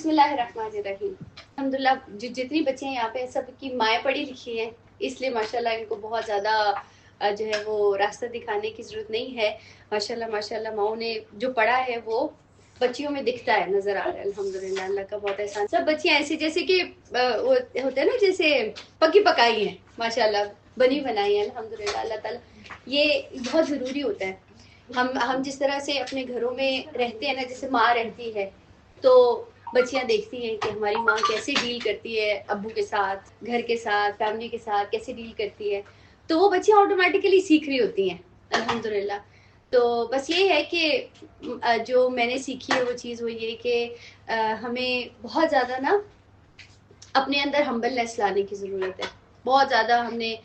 بسم اللہ الرحمن الرحیم. الحمدللہ جتنی بچے ہیں یہاں پہ سب کی مائیں پڑھی لکھی ہیں، اس لیے ماشاءاللہ ان کو بہت زیادہ جو ہے وہ راستہ دکھانے کی ضرورت نہیں ہے. ماشاءاللہ ماؤں نے جو پڑھا ہے وہ بچیوں میں دکھتا ہے، نظر آ رہا ہے. الحمدللہ اللہ کا بہت احسان. سب بچیاں ایسی جیسے کہ وہ ہوتے ہیں نا، جیسے پکی پکائی ہیں، ماشاءاللہ بنی بنائی ہیں. الحمدللہ اللہ تعالیٰ یہ بہت ضروری ہوتا ہے. ہم جس طرح سے اپنے گھروں میں رہتے ہیں نا، جیسے ماں رہتی ہے تو بچیاں دیکھتی ہیں کہ ہماری ماں کیسے ڈیل کرتی ہے ابو کے ساتھ، گھر کے ساتھ، فیملی کے ساتھ کیسے ڈیل کرتی ہے، تو وہ بچیاں آٹومیٹیکلی سیکھ رہی ہوتی ہیں الحمدللہ. تو بس یہ ہے کہ جو میں نے سیکھی ہے وہ چیز وہ یہ کہ ہمیں بہت زیادہ نا اپنے اندر ہمبلنس لانے کی ضرورت ہے. بہت زیادہ ہم نے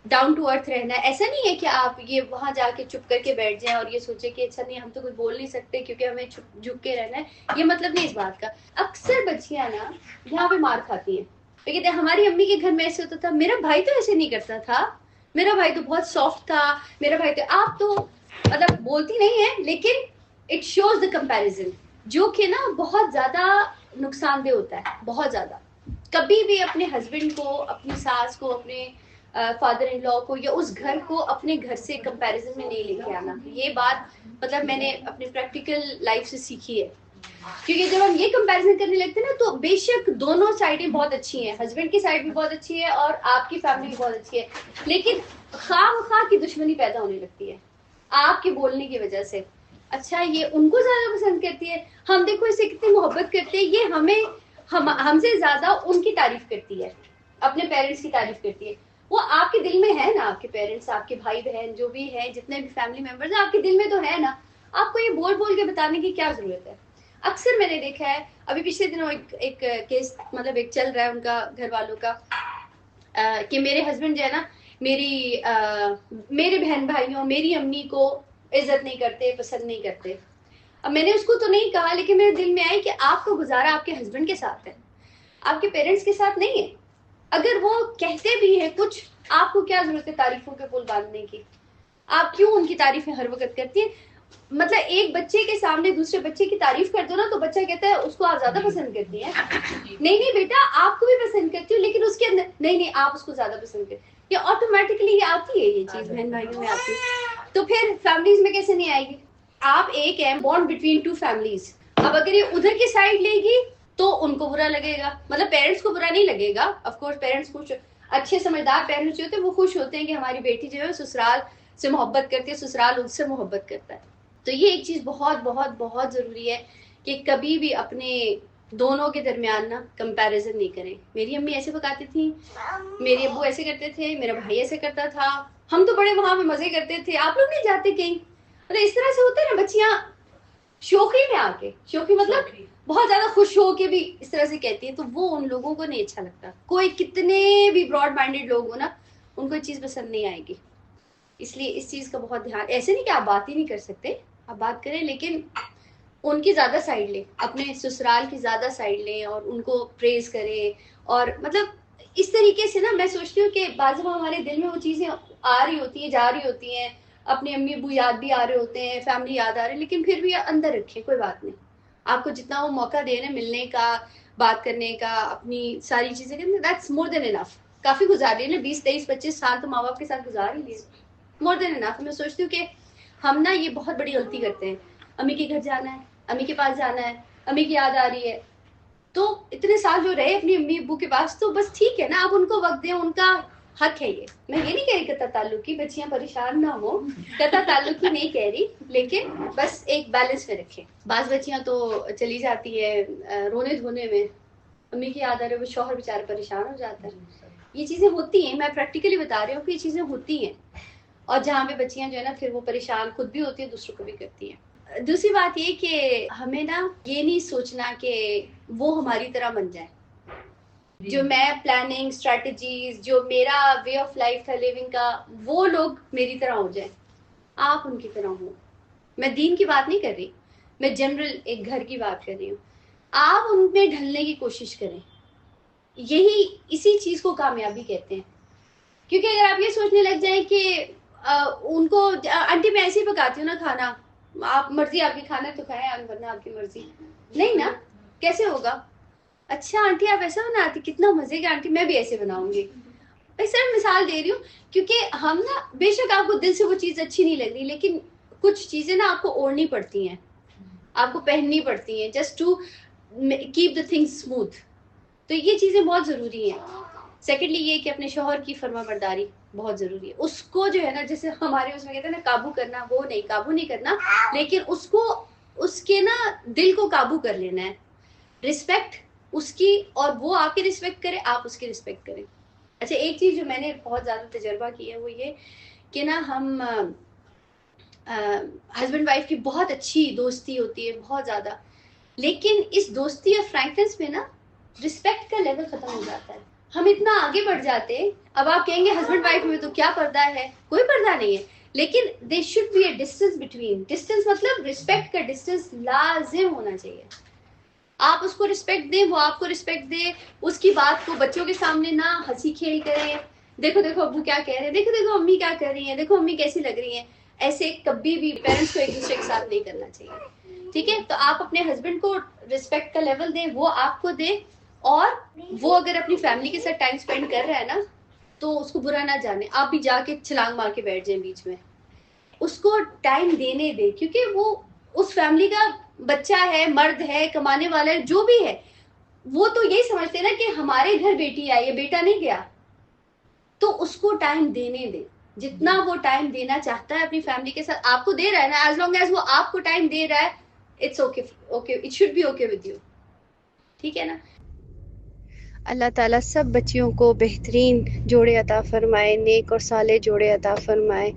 ڈاؤن ٹو ارتھ رہنا ہے. ایسا نہیں ہے کہ آپ یہ وہاں جا کے چپ کر کے بیٹھ جائیں اور یہ سوچیں کہ اچھا نہیں ہم تو کچھ بول نہیں سکتے کیونکہ ہمیں جھک کے رہنا ہے. یہ مطلب نہیں اس بات کا. اکثر بچیاں نا یہاں پہ مار کھاتی ہیں. کہتے ہیں ہماری امی کے گھر میں ایسے ہوتا تھا، میرا بھائی تو ایسے نہیں کرتا تھا، میرا بھائی تو بہت سافٹ تھا، میرا بھائی تو. آپ تو مطلب بولتی نہیں ہے لیکن اٹ شوز دا کمپیریزن، جو کہ نا بہت زیادہ نقصان دہ ہوتا ہے. بہت زیادہ. کبھی بھی اپنے ہسبینڈ کو، اپنی ساس کو، اپنے فادر ان لا کو یا اس گھر کو اپنے گھر سے کمپیریزن میں نہیں لے کے آنا. یہ بات مطلب میں نے اپنے پریکٹیکل لائف سے سیکھی ہے. کیونکہ جب ہم یہ کمپیریزن کرنے لگتے ہیں نا تو بے شک دونوں سائڈیں بہت اچھی ہیں، ہسبینڈ کی سائڈ بھی بہت اچھی ہے اور آپ کی فیملی بھی بہت اچھی ہے، لیکن خواہ کی دشمنی پیدا ہونے لگتی ہے آپ کے بولنے کی وجہ سے. اچھا یہ ان کو زیادہ پسند کرتی ہے، ہم دیکھو اسے کتنی محبت کرتے ہیں، یہ ہم سے زیادہ ان کی تعریف کرتی ہے، اپنے پیرنٹس کی تعریف کرتی ہے. وہ آپ کے دل میں ہے نا، آپ کے پیرنٹس، آپ کے بھائی بہن جو بھی ہیں، جتنے بھی فیملی ممبرز ہیں، آپ کے دل میں تو ہے نا. آپ کو یہ بول بول کے بتانے کی کیا ضرورت ہے؟ اکثر میں نے دیکھا ہے، ابھی پچھلے دنوں ایک کیس مطلب ایک چل رہا ہے ان کا گھر والوں کا کہ میرے ہسبینڈ جو ہے نا میرے بہن بھائیوں، میری امی کو عزت نہیں کرتے، پسند نہیں کرتے. اب میں نے اس کو تو نہیں کہا لیکن میرے دل میں آئی کہ آپ کا گزارا آپ کے ہسبینڈ کے ساتھ ہے، آپ کے پیرنٹس کے ساتھ نہیں ہے. اگر وہ کہتے بھی ہیں کچھ، آپ کو کیا ضرورت ہے تعریفوں کے پل باندھنے کی؟ آپ کیوں ان کی تعریفیں ہر وقت کرتی ہیں؟ مطلب ایک بچے کے سامنے دوسرے بچے کی تعریف کر دو نا تو بچہ کہتا ہے اس کو آپ زیادہ پسند کرتی ہیں. نہیں بیٹا آپ کو بھی پسند کرتی ہوں لیکن اس کے اندر نہیں آپ اس کو زیادہ پسند کرتی. یہ آٹومیٹکلی یہ آتی ہے، یہ چیز بہن بھائیوں میں آتی ہے. تو پھر فیملیز میں کیسے نہیں آئے گی؟ آپ ایک ہے بانڈ بٹوین ٹو فیملیز. اب اگر یہ ادھر کی سائڈ لے گی تو ان کو برا لگے گا. مطلب پیرنٹس کو برا نہیں لگے گا، آف کورس پیرنٹس خوش، اچھے سمجھدار پیرنٹس جو ہوتے ہیں وہ خوش ہوتے ہیں کہ ہماری بیٹی جو ہے سسرال سے محبت کرتی ہے، سسرال ان سے محبت کرتا ہے. تو یہ ایک چیز بہت بہت بہت ضروری ہے کہ کبھی بھی اپنے دونوں کے درمیان نا کمپیریزن نہیں کریں. میری امی ایسے پکاتی تھیں، میرے ابو ایسے کرتے تھے، میرا بھائی ایسے کرتا تھا، ہم تو بڑے وہاں پہ مزے کرتے تھے، آپ لوگ نہیں جاتے کہیں. مطلب اس طرح سے ہوتا ہے نا، بچیاں شوخی میں آ کے، شوخی مطلب بہت زیادہ خوش ہو کے بھی اس طرح سے کہتی ہیں، تو وہ ان لوگوں کو نہیں اچھا لگتا. کوئی کتنے بھی براڈ مائنڈیڈ لوگ ہو نا، ان کو یہ چیز پسند نہیں آئے گی. اس لیے اس چیز کا بہت دھیان. ایسے نہیں کہ آپ بات ہی نہیں کر سکتے، آپ بات کریں لیکن ان کی زیادہ سائڈ لیں، اپنے سسرال کی زیادہ سائڈ لیں اور ان کو پریز کریں. اور مطلب اس طریقے سے نا میں سوچتی ہوں کہ بعض دفعہ ہمارے دل میں وہ چیزیں آ رہی ہوتی ہیں، جا رہی ہوتی ہیں، اپنے امی ابو یاد بھی آ رہے ہوتے ہیں، فیملی یاد آ رہے ہیں، لیکن پھر بھی اندر رکھیں، کوئی بات نہیں. آپ کو جتنا وہ موقع دے نا ملنے کا، بات کرنے کا، اپنی ساری چیزیں کرنے، دیٹس مور دین انف. کافی گزار لیے نا 20 23 25 سال تو ماں باپ کے ساتھ گزار ہی لیے، مور دین انف. میں سوچتی ہوں کہ ہم نا یہ بہت بڑی غلطی کرتے ہیں. امی کے گھر جانا ہے، امی کے پاس جانا ہے، امی کی یاد آ رہی ہے، تو اتنے سال جو رہے اپنی امی ابو کے پاس تو بس ٹھیک ہے نا، آپ ان کو وقت دیں، ان کا حق ہے یہ. میں یہ نہیں کہہ رہی قطع تعلق کی، بچیاں پریشان نہ ہو، قطع تعلق کی نہیں کہہ رہی، لیکن بس ایک بیلنس میں رکھیں. بعض بچیاں تو چلی جاتی ہے رونے دھونے میں، امی کی یاد آ رہی ہے، وہ شوہر بیچارہ پریشان ہو جاتا ہے. یہ چیزیں ہوتی ہیں، میں پریکٹیکلی بتا رہی ہوں کہ یہ چیزیں ہوتی ہیں. اور جہاں پہ بچیاں جو ہے نا پھر وہ پریشان خود بھی ہوتی ہیں، دوسروں کو بھی کرتی ہیں. دوسری بات یہ کہ ہمیں نا یہ نہیں سوچنا کہ وہ ہماری طرح بن جائے. جو میں پلاننگ اسٹریٹجیز، جو میرا وے آف لائف تھا لیونگ کا، وہ لوگ میری طرح ہو جائیں، آپ ان کی طرح ہوں. میں دین کی بات نہیں کر رہی، میں جنرل ایک گھر کی بات کر رہی ہوں. آپ ان میں ڈھلنے کی کوشش کریں، اسی چیز کو کامیابی کہتے ہیں. کیونکہ اگر آپ یہ سوچنے لگ جائیں کہ ان کو آنٹی میں ایسے ہی پکاتی ہوں نا کھانا، آپ مرضی آپ کی کھانا تو کھائیں ورنہ آپ کی مرضی، نہیں نا، کیسے ہوگا؟ اچھا آنٹی آپ ایسا بناتی, کتنا مزے کی آنٹی, میں بھی ایسے بناؤں گی. میں صرف مثال دے رہی ہوں, کیونکہ ہم نا بے شک آپ کو دل سے وہ چیز اچھی نہیں لگ رہی, لیکن کچھ چیزیں نا آپ کو اوڑھنی پڑتی ہیں, آپ کو پہننی پڑتی ہیں, just to keep the things smooth. تو یہ چیزیں بہت ضروری ہیں. سیکنڈلی یہ کہ اپنے شوہر کی فرما برداری بہت ضروری ہے. اس کو جو ہے نا, جیسے ہمارے اس میں کہتے ہیں نا قابو کرنا, وہ نہیں, قابو نہیں کرنا, لیکن اس کو اس کے نا دل کو قابو کر لینا ہے. رسپیکٹ اس کی, اور وہ آپ کی رسپیکٹ کرے, آپ اس کی رسپیکٹ کریں. اچھا ایک چیز جو میں نے بہت زیادہ تجربہ کی ہے وہ یہ کہ نا ہم ہسبینڈ وائف کی بہت اچھی دوستی ہوتی ہے, بہت زیادہ, لیکن اس دوستی اور فرینکنس میں نا رسپیکٹ کا لیول ختم ہو جاتا ہے. ہم اتنا آگے بڑھ جاتے ہیں, اب آپ کہیں گے ہسبینڈ وائف میں تو کیا پردہ ہے, کوئی پردہ نہیں ہے, لیکن they should be a distance between. Distance مطلب رسپیکٹ کا ڈسٹینس لازم ہونا چاہیے. آپ اس کو رسپیکٹ دیں, وہ آپ کو رسپیکٹ دے, اس کی بات کو بچوں کے سامنے نہ ہنسی کھیل کریں, دیکھو دیکھو ابو کیا کہہ رہے ہیں, دیکھو دیکھو امی کیا کر رہی ہیں, دیکھو امی کیسی لگ رہی ہیں. ایسے کبھی بھی پیرنٹس کو ایک دوسرے کے ساتھ نہیں کرنا چاہیے. ٹھیک ہے, تو آپ اپنے ہسبینڈ کو رسپیکٹ کا لیول دیں, وہ آپ کو دیں, اور وہ اگر اپنی فیملی کے ساتھ ٹائم اسپینڈ کر رہا ہے نا تو اس کو برا نہ جانے, آپ بھی جا کے چھلانگ مار کے بیٹھ جائیں بیچ میں. اس کو ٹائم دینے دیں, کیونکہ وہ اس فیملی کا بچہ ہے, مرد ہے, کمانے والا ہے, جو بھی ہے, وہ تو یہی سمجھتے ہیں نا کہ ہمارے گھر بیٹی آئی ہے, بیٹا نہیں گیا. تو اس کو ٹائم دینے دیں, جتنا وہ ٹائم دینا چاہتا ہے اپنی فیملی کے ساتھ, آپ کو دے رہا ہے نا, ایز لانگ ایز وہ آپ کو ٹائم دے رہا ہے, it's okay, okay, it should be okay with you. ٹھیک ہے نا. اللہ تعالیٰ سب بچیوں کو بہترین جوڑے عطا فرمائے, نیک اور صالح جوڑے عطا فرمائے,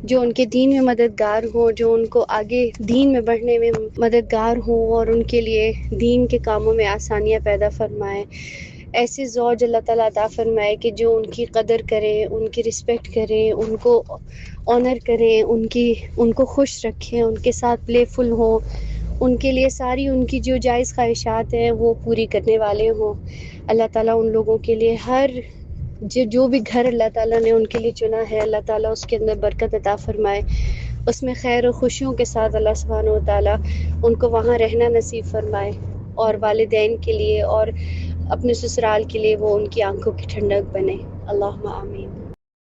جو ان کے دین میں مددگار ہوں, جو ان کو آگے دین میں بڑھنے میں مددگار ہوں, اور ان کے لیے دین کے کاموں میں آسانیاں پیدا فرمائے. ایسے زوج اللہ تعالیٰ عطا فرمائے کہ جو ان کی قدر کریں, ان کی رسپیکٹ کریں, ان کو آنر کریں, ان کو خوش رکھیں, ان کے ساتھ پلے فل ہوں, ان کے لیے ساری ان کی جو جائز خواہشات ہیں وہ پوری کرنے والے ہوں. اللہ تعالیٰ ان لوگوں کے لیے ہر جو بھی گھر اللہ تعالیٰ نے ان کے لیے چنا ہے, اللہ تعالیٰ اس کے اندر برکت عطا فرمائے, اس میں خیر و خوشیوں کے ساتھ اللہ سبحانہ و تعالیٰ ان کو وہاں رہنا نصیب فرمائے, اور والدین کے لیے اور اپنے سسرال کے لیے وہ ان کی آنکھوں کی ٹھنڈک بنے. اللہم آمین.